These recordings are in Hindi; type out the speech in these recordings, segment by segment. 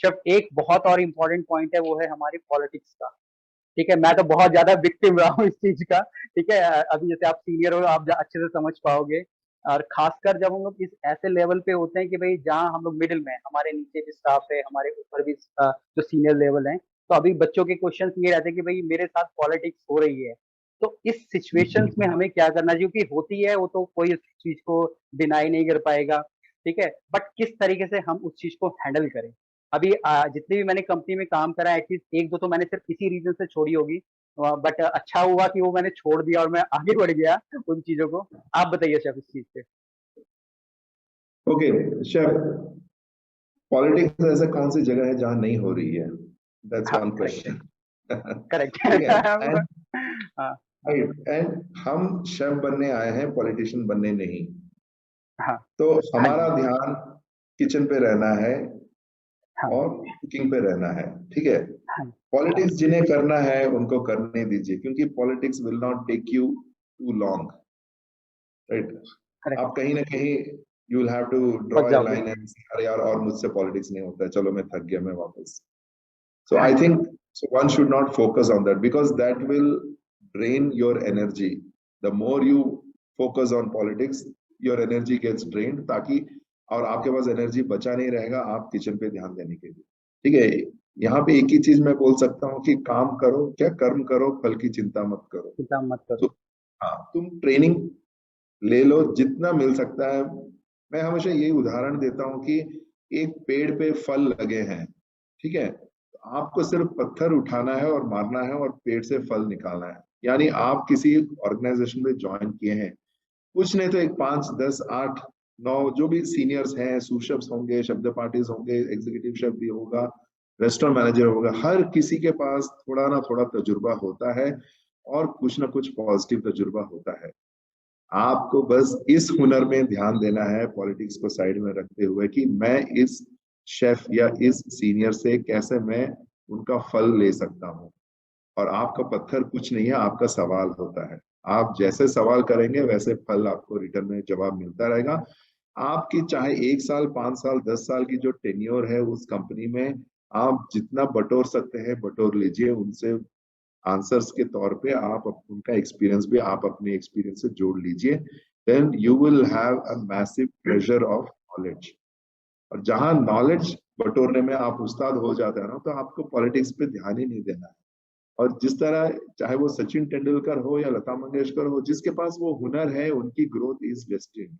सिर्फ एक बहुत और इम्पोर्टेंट पॉइंट है, वो है हमारी पॉलिटिक्स का। ठीक है, मैं तो बहुत ज्यादा विक्टिम रहा हूँ इस चीज का। ठीक है, अभी जैसे आप सीनियर हो, आप अच्छे से समझ पाओगे। और खासकर जब हम लोग इस ऐसे लेवल पे होते हैं कि भाई जहाँ हम लोग मिडिल में हैं, हमारे नीचे भी स्टाफ है, हमारे ऊपर भी जो सीनियर लेवल है, तो अभी बच्चों के क्वेश्चन ये रहते हैं कि भाई मेरे साथ पॉलिटिक्स हो रही है, तो इस सिचुएशंस में हमें क्या करना चाहिए, क्योंकि होती है वो, तो कोई इस चीज को डिनाई नहीं कर पाएगा। ठीक है, बट किस तरीके से हम उस चीज को हैंडल करें। अभी जितनी भी मैंने कंपनी में काम करा, एटलीस्ट एक दो तो मैंने सिर्फ इसी रीजन से छोड़ी होगी, बट अच्छा हुआ कि वो मैंने छोड़ दिया और मैं आगे बढ़ गया उन चीजों को। आप बताइए शेफ इस चीज पे। ओके शेफ, पॉलिटिक्स ऐसे कौन सी जगह है जहां नहीं हो रही है? दैट्स हाँ, वन करेक्ट है। क्वेश्चन। करेक्ट ठीक है। है। एंड हाँ। एंड हम शेफ बनने आए हैं, पॉलिटिशियन बनने नहीं। हाँ। तो हाँ हमारा जी। ध्यान किचन पे रहना है हाँ। और कुकिंग पे रहना है। ठीक है। हाँ। हाँ। पॉलिटिक्स जिन्हें करना है उनको करने दीजिए, क्योंकि politics will not take you too long, right? Correct. आप कहीं ना कहीं you will have to draw फंस ए जाओगे। लाइन एंड अरे यार और मुझसे पॉलिटिक्स नहीं होता है, चलो मैं थक गया, मैं वापस। So हाँ I ji. think so one should not focus on that because that will drain your energy. The more you focus on politics, your energy gets drained, ताकि और आपके पास एनर्जी बचा नहीं रहेगा आप किचन पे ध्यान देने के लिए। ठीक है। यहाँ पे एक ही चीज मैं बोल सकता हूँ कि काम करो, क्या कर्म करो, फल की चिंता मत करो। चिंता मत तो करो। हाँ, तुम ट्रेनिंग ले लो जितना मिल सकता है। मैं हमेशा यही उदाहरण देता हूँ कि एक पेड़ पे फल लगे हैं, ठीक है, तो आपको सिर्फ पत्थर उठाना है और मारना है और पेड़ से फल निकालना है। यानी आप किसी ऑर्गेनाइजेशन में ज्वाइन किए हैं, कुछ नहीं तो एक 5, 10, 8, 9 जो भी सीनियर्स हैं, सूशप्स होंगे, शब्द पार्टीज होंगे, एग्जीक्यूटिव शेफ भी होगा, रेस्टोरेंट मैनेजर होगा, हर किसी के पास थोड़ा ना थोड़ा तजुर्बा होता है और कुछ ना कुछ पॉजिटिव तजुर्बा होता है। आपको बस इस हुनर में ध्यान देना है, पॉलिटिक्स को साइड में रखते हुए, कि मैं इस शेफ या इस सीनियर से कैसे मैं उनका फल ले सकता हूँ। और आपका पत्थर कुछ नहीं है, आपका सवाल होता है। आप जैसे सवाल करेंगे वैसे फल आपको रिटर्न में जवाब मिलता रहेगा। आपकी चाहे 1 साल, 5 साल, 10 साल की जो टेन्योर है उस कंपनी में, आप जितना बटोर सकते हैं बटोर लीजिए। उनसे आंसर्स के तौर पे आप उनका एक्सपीरियंस भी आप अपने एक्सपीरियंस से जोड़ लीजिए। Then you will have a massive treasure of knowledge. और जहां नॉलेज बटोरने में आप उस्ताद हो जाते हैं ना, तो आपको पॉलिटिक्स पे ध्यान ही नहीं देना है। और जिस तरह चाहे वो सचिन तेंदुलकर हो या लता मंगेशकर हो, जिसके पास वो हुनर है उनकी ग्रोथ इज डेस्टिन्ड।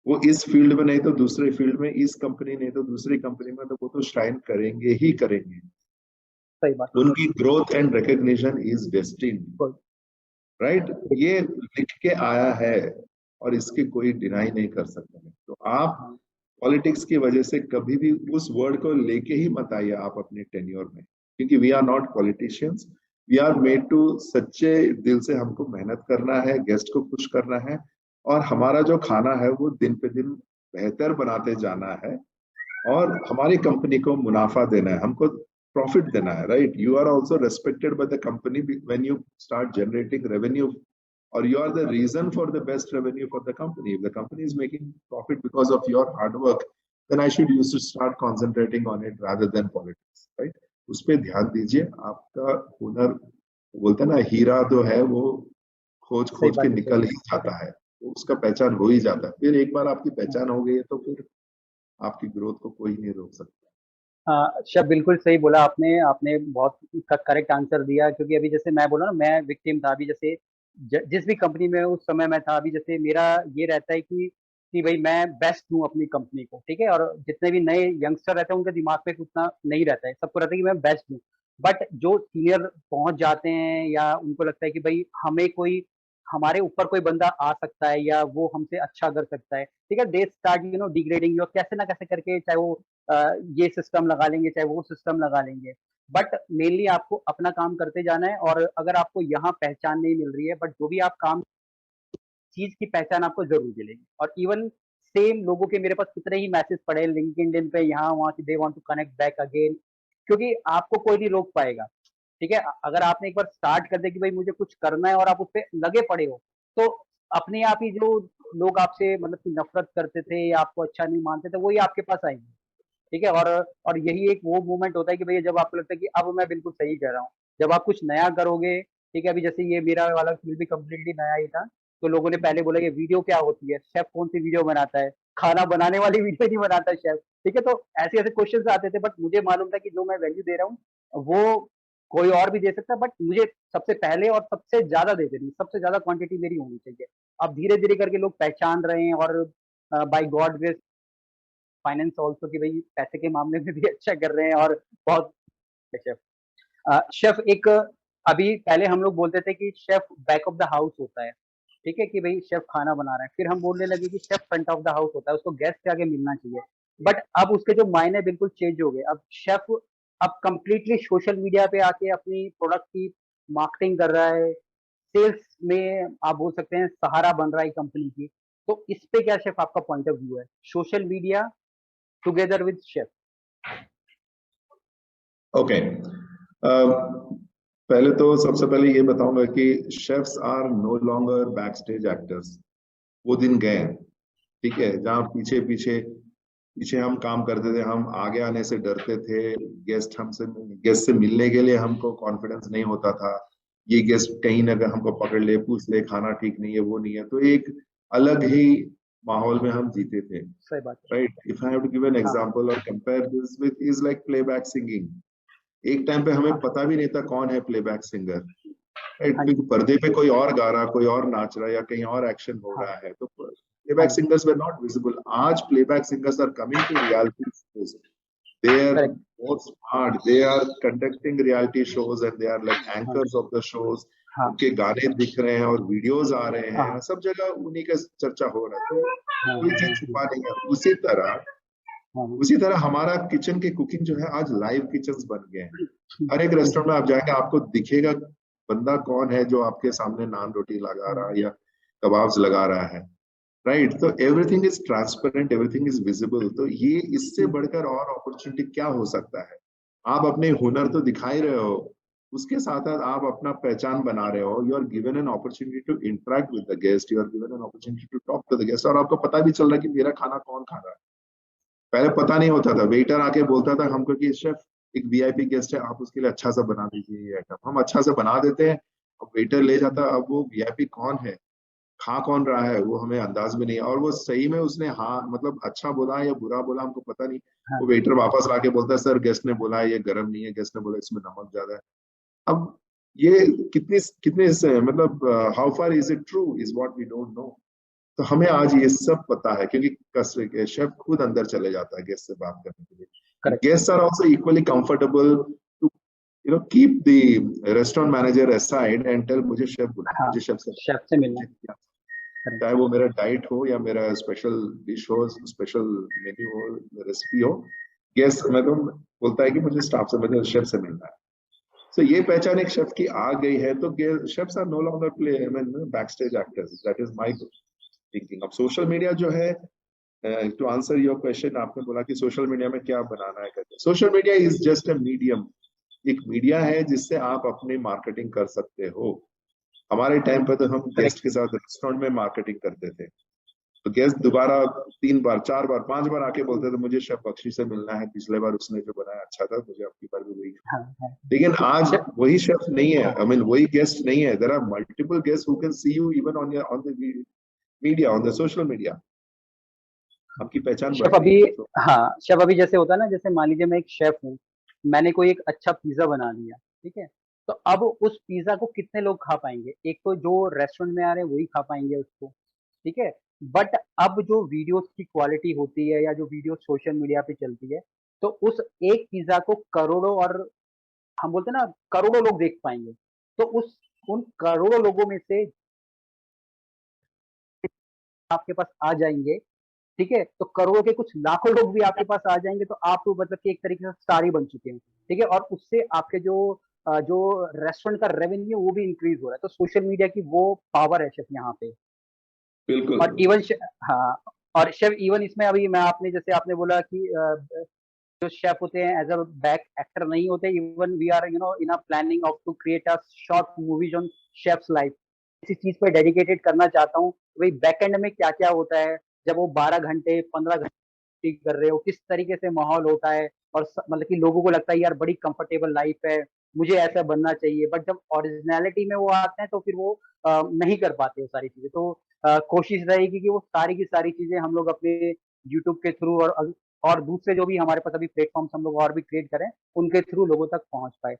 वो इस फील्ड में नहीं तो दूसरे फील्ड में, इस कंपनी नहीं तो दूसरी कंपनी में, तो वो तो शाइन करेंगे ही करेंगे। सही बात। उनकी growth and recognition is destined, कोई। राइट? ये लिख के आया है और इसकी कोई डिनाई नहीं कर सकता है। तो आप हाँ। पॉलिटिक्स की वजह से कभी भी उस वर्ड को लेके ही मत आइए आप अपने टेन्योर में, क्योंकि we are not politicians. We are made to, सच्चे दिल से हमको मेहनत करना है, गेस्ट को खुश करना है, और हमारा जो खाना है वो दिन पे दिन बेहतर बनाते जाना है, और हमारी कंपनी को मुनाफा देना है, हमको प्रॉफिट देना है, right? You are also respected by the company when you start generating revenue, or you are the reason for the best revenue for the company. If the company is making profit because of your hard work, then I should use to start concentrating on it rather than politics, right? उस पे ध्यान दीजिए। आपका हुनर, बोलते हैं ना, हीरा जो है वो खोज सही खोज के बात है, सही निकल बात ही जाता है, तो उसका पहचान हो ही जाता है। फिर एक बार आपकी है। पहचान हो गई है तो फिर आपकी ग्रोथ को कोई नहीं रोक सकता। शब बिल्कुल सही बोला आपने। आपने बहुत करेक्ट आंसर दिया, क्योंकि अभी जैसे मैं बोला ना, मैं विक्टिम था। अभी जैसे जिस भी कंपनी में उस समय मैं था, अभी जैसे मेरा ये रहता है कि भाई मैं बेस्ट दूं अपनी कंपनी को। ठीक है, और जितने भी नए यंगस्टर रहते हैं उनके दिमाग पे उतना नहीं रहता है, सबको रहता है कि मैं बेस्ट दूं। बट जो सीनियर पहुंच जाते हैं, या उनको लगता है कि भाई हमें कोई, हमारे ऊपर कोई बंदा आ सकता है या वो हमसे अच्छा कर सकता है, ठीक है, दे स्टार्ट डिग्रेडिंग यू, कैसे ना कैसे करके, चाहे वो ये सिस्टम लगा लेंगे, चाहे वो सिस्टम लगा लेंगे। बट मेनली आपको अपना काम करते जाना है, और अगर आपको यहाँ पहचान नहीं मिल रही है, बट जो भी आप काम, चीज की पहचान आपको जरूर मिलेगी। और इवन सेम लोगों के मेरे पास कितने ही मैसेज पड़े लिंक्डइन पे, यहाँ वहाँ की, they want to connect back again, क्योंकि आपको कोई नहीं रोक पाएगा। ठीक है, अगर आपने एक बार स्टार्ट कर दिया कि भाई मुझे कुछ करना है और आप उस पर लगे पड़े हो, तो अपने आप ही जो लोग आपसे मतलब कि नफरत करते थे या आपको अच्छा नहीं मानते थे, वही आपके पास आएंगे। ठीक है? और यही एक वो मोमेंट होता है कि भैया जब आपको लगता है कि अब मैं बिल्कुल सही कर रहा हूँ। जब आप कुछ नया करोगे, ठीक है? अभी जैसे ये मेरा वाला फ़ील्ड भी कंप्लीटली नया ही था, तो लोगों ने पहले बोला ये वीडियो क्या होती है? शेफ़ कौन-सी वीडियो बनाता है? खाना बनाने वाली वीडियो नहीं बनाता शेफ़, ठीक है? तो ऐसे-ऐसे क्वेश्चन्स आते थे, बट मुझे मालूम था कि जो मैं वैल्यू दे रहा हूँ, वो कोई और भी दे सकता है, बट मुझे सबसे पहले और सबसे ज़्यादा दे देनी है, सबसे ज़्यादा क्वांटिटी मेरी होनी चाहिए। अब धीरे-धीरे करके लोग पहचान रहे हैं, और by God grace finance also कि भई पैसे के मामले में भी अच्छा कर रहे हैं, और बहुत शेफ़। शेफ़ एक, अभी पहले हम लोग बोलते थे कि chef back of the house होता है, ठीक है? कि भई शेफ़ खाना बना रहा है। फिर हम बोलने लगे कि chef front of the house होता है, उसको गेस्ट के आगे मिलना चाहिए। बट अब उसके जो मायने बिल्कुल चेंज हो गए। अब शेफ़ अब कंप्लीटली सोशल मीडिया पे आके अपनी प्रोडक्ट की मार्केटिंग कर रहा है, सेल्स में आप बोल सकते हैं सहारा बन रहा है कंपनी की। तो इस पे क्या शेफ़ आपका पॉइंट ऑफ व्यू है? Social media together with chef. Okay. पहले तो सबसे पहले ये बताऊंगा कि chefs are no longer back stage actors. वो दिन गए, ठीक है, जहाँ पीछे पीछे पीछे हम काम करते थे, हम आगे आने से डरते थे। गेस्ट से मिलने के लिए हमको कॉन्फिडेंस नहीं होता था। ये गेस्ट कहीं ना कहीं हमको पकड़ ले, पूछ ले खाना ठीक नहीं है, वो नहीं है, तो एक अलग ही माहौल में हम जीते थे। सही बात है। Right, if I have to give an हाँ, एग्जांपल और compare this with is like playback singing. एक टाइम पे हमें हाँ, पता भी नहीं था कौन है प्लेबैक सिंगर। राइट, हाँ क्योंकि जी, पर्दे पे कोई और गा रहा, कोई और नाच रहा, या कहीं और एक्शन हो हाँ, रहा है, तो हाँ प्लेबैक जी, सिंगर्स वर नॉट विजिबल। आज playback singers are coming to reality shows. They are correct, more smart. They are conducting reality shows and they are like हाँ, anchors of the shows. हाँ, उनके गाने दिख रहे हैं और वीडियोस आ रहे हाँ, हैं, हाँ, सब जगह उन्हीं का चर्चा हो रहा है, तो हाँ, कोई चीज हाँ, छुपा नहीं है। हाँ, उसी तरह हमारा किचन के कुकिंग जो है आज लाइव किचन बन गए हैं। हर एक हाँ जी, रेस्टोरेंट में आप जाएंगे, आपको दिखेगा बंदा कौन है जो आपके सामने नान रोटी लगा रहा हाँ, है या कबाब्स लगा रहा है। राइट, तो everything is transparent, everything is visible. तो ये इससे बढ़कर और अपॉर्चुनिटी क्या हो सकता है? आप अपने हुनर तो दिखा ही रहे हो, उसके साथ साथ आप अपना पहचान बना रहे हो। You are given an opportunity to interact with the guest, you are given an opportunity to talk to the guest, और आपको पता भी चल रहा है कि मेरा खाना कौन खा रहा है। पहले पता नहीं होता था, वेटर आके बोलता था हमको कि शेफ एक वीआईपी गेस्ट है, आप उसके लिए अच्छा सा बना दीजिए ये आइटम। हम अच्छा से बना देते हैं, अब वेटर ले जाता है, अब वो वीआईपी कौन है, खा कौन रहा है, वो हमें अंदाज में नहीं है। और वो सही में उसने हाँ मतलब अच्छा बोला या बुरा बोला हमको पता नहीं। हाँ, वो वेटर वापस लाके बोलता है सर गेस्ट ने बोला है ये गर्म नहीं है, गेस्ट ने बोला इसमें नमक ज्यादा है। अब ये कितने कितने से मतलब how far is it true is what we don't know. तो हमें आज ये सब पता है क्योंकि शेफ खुद अंदर चले जाता है गेस्ट से बात करने के लिए। Correct, guest are also equally comfortable to keep the restaurant manager aside and tell मुझे शेफ बुलाओ, हाँ, मुझे शेफ से शेफ़ से मिलना, मुझे क्या, करेक्ट, चाहे वो मेरा डाइट हो या मेरा स्पेशल डिश हो, स्पेशल मेन्यू हो, रेसिपी हो। गेस्ट मैं तो बोलता है कि मुझे स्टाफ से, मुझे शेफ से मिलना है। सो ये पहचान एक शेफ की आ गई है, तो chefs are no longer play I mean back stage actors. That is my thinking. अब सोशल मीडिया जो है, टू आंसर योर क्वेश्चन, आपने बोला कि सोशल मीडिया में क्या बनाना है करके। Social media is just a medium, एक मीडिया है जिससे आप अपनी मार्केटिंग कर सकते हो। हमारे टाइम पर तो हम गेस्ट करेक्ट, के साथ रेस्टोरेंट में मार्केटिंग करते थे, तो गेस्ट दोबारा 3 बार 4 बार 5 बार आके बोलते थे मुझे शेफ बख्शी से मिलना है, पिछले बार उसने जो बनाया अच्छा था, मुझे आपकी बार भी वही खाना हाँ, हाँ, है। लेकिन आज शेफ़, वही शेफ नहीं है, हाँ, आई मीन वही गेस्ट नहीं है। There are multiple guest who can see you even on on the media, on the social media. आपकी पहचान बढ़ शेफ़ गई अभी, है तो। हाँ, शेफ़ अभी जैसे होता है ना, जैसे मान लीजिए मैं एक शेफ़ हूँ, मैंने कोई एक अच्छा पिज़्ज़ा बना दिया, ठीक है? तो अब उस पिज़्ज़ा को कितने लोग खा पाएँगे? एक तो जो रेस्टोरेंट में आ रहे हैं वही खा पाएँगे उसको, ठीक है? बट अब जो वीडियोज़ की क्वालिटी होती है, या जो वीडियो सोशल मीडिया पे चलती है, तो उस एक पिज़्ज़ा को करोड़ों, और हम बोलते हैं ना करोड़ों लोग देख पाएँगे। तो उस उन करोड़ों लोगों में से आपके पास आ जाएँगे, ठीक है? तो करोड़ों के कुछ लाखों लोग भी आपके पास आ जाएँगे, तो आप तो मतलब कि एक तरीके से स्टार ही बन चुके हैं, ठीक है? और उससे आपके जो रेस्टोरेंट का रेवेन्यू वो भी इंक्रीज़ हो रहा है। तो सोशल मीडिया की वो पावर है शेफ़ यहाँ पे। बिल्कुल। और इवन हाँ, और शेफ़ इवन इसमें अभी मैं आपने जैसे आपने बोला कि जो शेफ़ होते हैं एज़ अ बैक एक्टर नहीं होते, even we are in a planning of to create a short movies on chefs life. इसी चीज़ पे डेडिकेटेड करना चाहता हूँ, वही बैक एंड में क्या-क्या होता है, जब वो 12 घंटे, 15 घंटे पार्टी कर रहे हो, किस तरीके से माहौल होता है, और मतलब कि लोगों को लगता है यार बड़ी कंफर्टेबल लाइफ है, मुझे ऐसा बनना चाहिए, बट जब ओरिजिनलिटी में वो आते हैं तो फिर वो नहीं कर पाते वो सारी चीजें। तो कोशिश रहेगी कि वो सारी की सारी चीजें हम लोग अपने यूट्यूब के थ्रू और दूसरे जो भी हमारे पास अभी प्लेटफॉर्म्स हम लोग और भी क्रिएट करें, उनके थ्रू लोगों तक पहुंच पाए।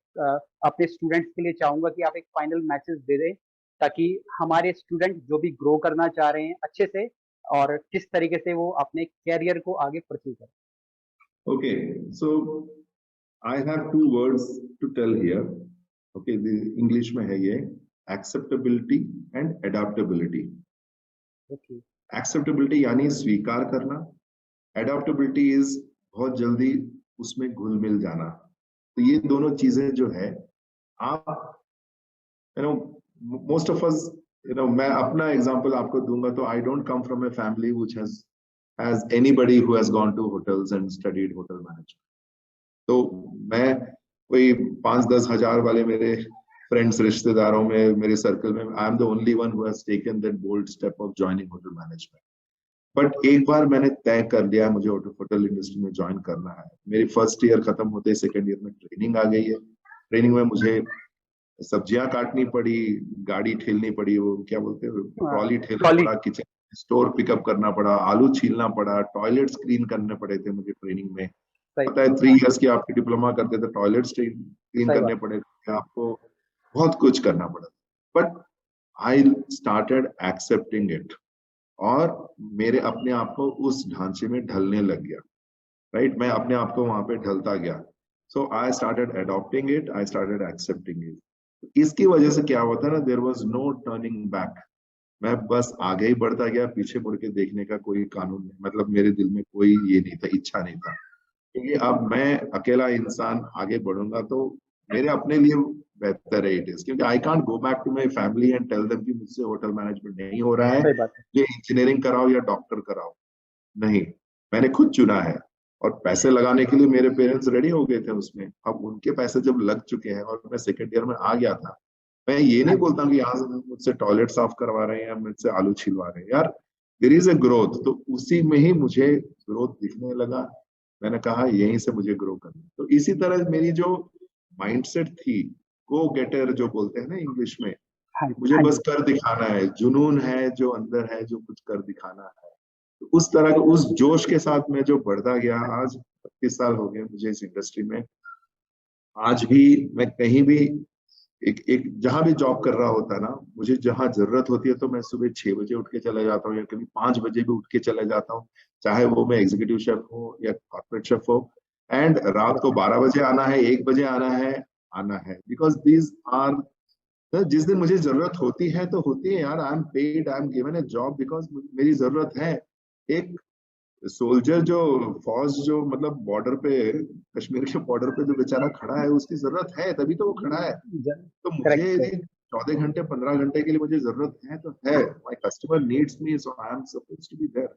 अपने स्टूडेंट्स के लिए चाहूंगा कि आप एक फाइनल मैसेज दे दें, ताकि हमारे स्टूडेंट जो भी ग्रो करना चाह रहे हैं अच्छे से, और किस तरीके से वो अपने कैरियर को आगे परस्यू करें। Okay, so I have two words to tell here. Okay, the English में है ये acceptability and adaptability. Okay. Acceptability यानी स्वीकार करना, adaptability is बहुत जल्दी उसमें घुल मिल जाना। तो ये दोनों चीजें जो है, आप you know most of us, मैं अपना एग्जांपल आपको दूंगा तो I don't come from a family which has anybody who has gone to hotels and studied hotel management. तो मैं कोई 5-10 हजार वाले मेरे फ्रेंड्स रिश्तेदारों में, मेरे सर्कल में, I am the only one who has taken that bold step of joining hotel management. But एक बार मैंने तय कर लिया मुझे होटल इंडस्ट्री में ज्वाइन करना है। मेरी फर्स्ट ईयर खत्म होते सेकंड ईयर में ट्रेनिंग आ गई है। ट्रेनिंग में मुझे सब्जियां काटनी पड़ी, गाड़ी ठेलनी पड़ी, वो क्या बोलते हैं, ट्रॉली ठेलना ट्रॉली। पड़ा, किचन स्टोर पिकअप करना पड़ा, आलू छीलना पड़ा, टॉयलेट्स क्लीन करने पड़े थे मुझे ट्रेनिंग में। सही। पता है 3 इयर्स की आपकी डिप्लोमा करते थे, टॉयलेट्स क्लीन सही करने बात। पड़े थे आपको, बहुत कुछ करना पड़ा। But I started accepting it, और मेरे अपने आप को उस ढांचे में ढलने लग गया। राइट, मैं अपने आप को वहां पे ढलता गया। So I started adopting it, I started accepting it. इसकी वजह से क्या हुआ था ना, there was no turning back. मैं बस आगे ही बढ़ता गया, पीछे मुड़ के देखने का कोई कानून नहीं, मतलब मेरे दिल में कोई ये नहीं था, इच्छा नहीं था। क्योंकि अब मैं अकेला इंसान आगे बढ़ूंगा तो मेरे अपने लिए बेहतर है इट इज, क्योंकि I can't go back to my family and tell them कि मुझसे होटल मैनेजमेंट नहीं हो रहा है, सही बात है। ये इंजीनियरिंग कराओ या डॉक्टर कराओ। नहीं, मैंने खुद चुना है, और पैसे लगाने के लिए मेरे पेरेंट्स रेडी हो गए थे उसमें। अब उनके पैसे जब लग चुके हैं और मैं सेकेंड ईयर में आ गया था, मैं ये हाँ नहीं जी। बोलता कि यहाँ से मुझसे टॉयलेट साफ करवा रहे हैं या मुझसे आलू छिलवा रहे हैं, यार देयर इज ए ग्रोथ। तो उसी में ही मुझे ग्रोथ दिखने लगा। मैंने कहा यहीं से मुझे ग्रो करना। तो इसी तरह मेरी जो माइंडसेट थी, गो गेटर जो बोलते हैं ना इंग्लिश में, हाँ जी। मुझे हाँ बस जी। कर दिखाना है, जुनून है जो अंदर है, जो कुछ कर दिखाना है। तो उस तरह का उस जोश के साथ मैं जो बढ़ता गया, आज 25 साल हो गए मुझे इस इंडस्ट्री में। आज भी मैं कहीं भी एक एक जहां भी जॉब कर रहा होता है ना, मुझे जहां जरूरत होती है तो मैं सुबह 6 बजे उठ के चला जाता हूँ, या कभी 5 बजे भी उठ के चला जाता हूँ, चाहे वो मैं एग्जीक्यूटिव शेफ हो या कॉर्पोरेट शेफ हो। एंड रात को 12 बजे आना है, 1 बजे आना है, बिकॉज दीज आर, जिस दिन मुझे जरूरत होती है तो होती है यार। I am paid, I am given A job because मेरी जरूरत है। एक सोल्जर जो, फौज जो, मतलब बॉर्डर पे, कश्मीर के बॉर्डर पे जो बेचारा खड़ा है, उसकी जरूरत है तभी तो वो खड़ा है। तो करेक्ट मुझे करेक्ट। 14 घंटे 15 घंटे के लिए मुझे जरूरत है तो है, my customer needs me, so I am suppose to be there.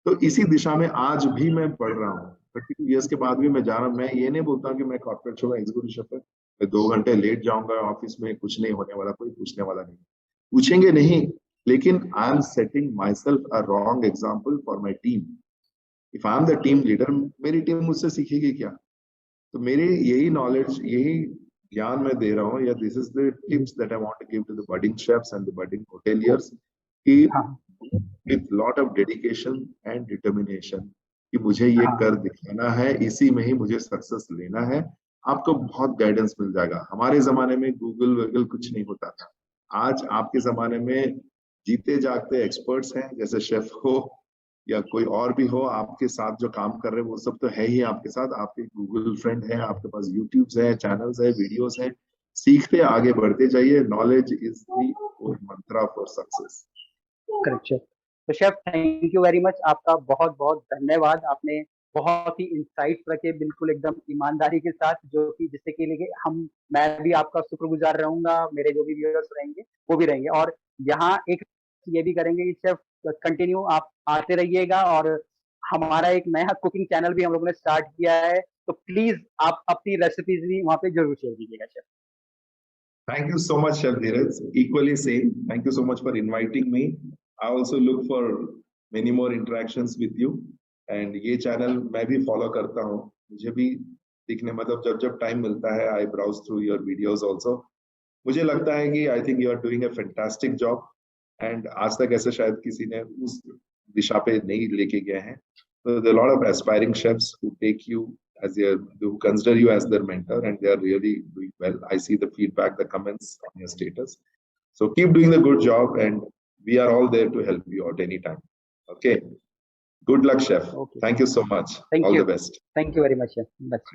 तो इसी दिशा में आज भी मैं बढ़ रहा हूँ। 32 इयर्स के बाद भी मैं जा रहा हूँ। मैं ये नहीं बोलता हूँ कि मैं कॉर्पोरेट शो एग्जीक्यूटिव शेफ, मैं 2 घंटे लेट जाऊंगा ऑफिस में, कुछ नहीं होने वाला, कोई पूछने वाला नहीं, पूछेंगे नहीं। लेकिन I am setting my self a wrong example for my team. If I am the team leader, मेरी टीम मुझसे सीखेगी क्या? तो मेरी यही नॉलेज, यही ज्ञान मैं दे रहा हूँ, या this is the tips that I want to give to the budding chefs and the budding hoteliers, कि हाँ with lot of dedication and determination, कि मुझे ये हाँ। कर दिखाना है, इसी में ही मुझे सक्सेस लेना है। आपको बहुत गाइडेंस मिल जाएगा। हमारे जमाने में गूगल वगल कुछ नहीं होता था। आज आपके जमाने में जीते जागते एक्सपर्ट्स हैं, जैसे शेफ हो या कोई और भी हो, आपके साथ जो काम कर रहे हैं वो सब तो है ही आपके साथ। आपके गूगल फ्रेंड है, आपके पास यूट्यूब है, चैनल्स है, वीडियोस है। सीखते आगे बढ़ते जाइए। Knowledge is the mantra for success. Correct chef. तो chef, thank you very much, आपका बहुत बहुत धन्यवाद। आपने बहुत ही इंसाइट्स रखे, बिल्कुल एकदम ईमानदारी के साथ, जो कि जिससे के लिए हम, मैं भी आपका शुक्रगुजार रहूंगा, मेरे जो भी व्यूअर्स रहेंगे वो भी रहेंगे। और यहाँ एक ये भी करेंगे कि शेफ कंटिन्यू आप आते रहिएगा, और हमारा एक नया कुकिंग चैनल भी हम लोगों ने स्टार्ट किया है, तो प्लीज आप अपनी रेसिपीज भी वहाँ पे जरूर शेयर कीजिएगा chef. Thank you so much, Chef Dheeraj. Equally same. Thank you so much for inviting me. I also look for many more interactions with you. And ये चैनल मैं भी फॉलो करता हूँ, मुझे भी दिखने, मतलब जब जब टाइम मिलता है I browse through your videos also. मुझे लगता है कि I think you are doing a fantastic job, and आज तक ऐसे शायद किसी ने उस दिशा पे नहीं लेके गए हैं। So there are a lot of aspiring chefs who take you as your, who consider you as their mentor, and they are really doing well. I see the feedback, the comments on your status. So keep doing the good job, and we are all there to help you out anytime. Okay. Good luck, chef. Okay. Thank you so much. Thank All you. the best. Thank you very much, chef. Best.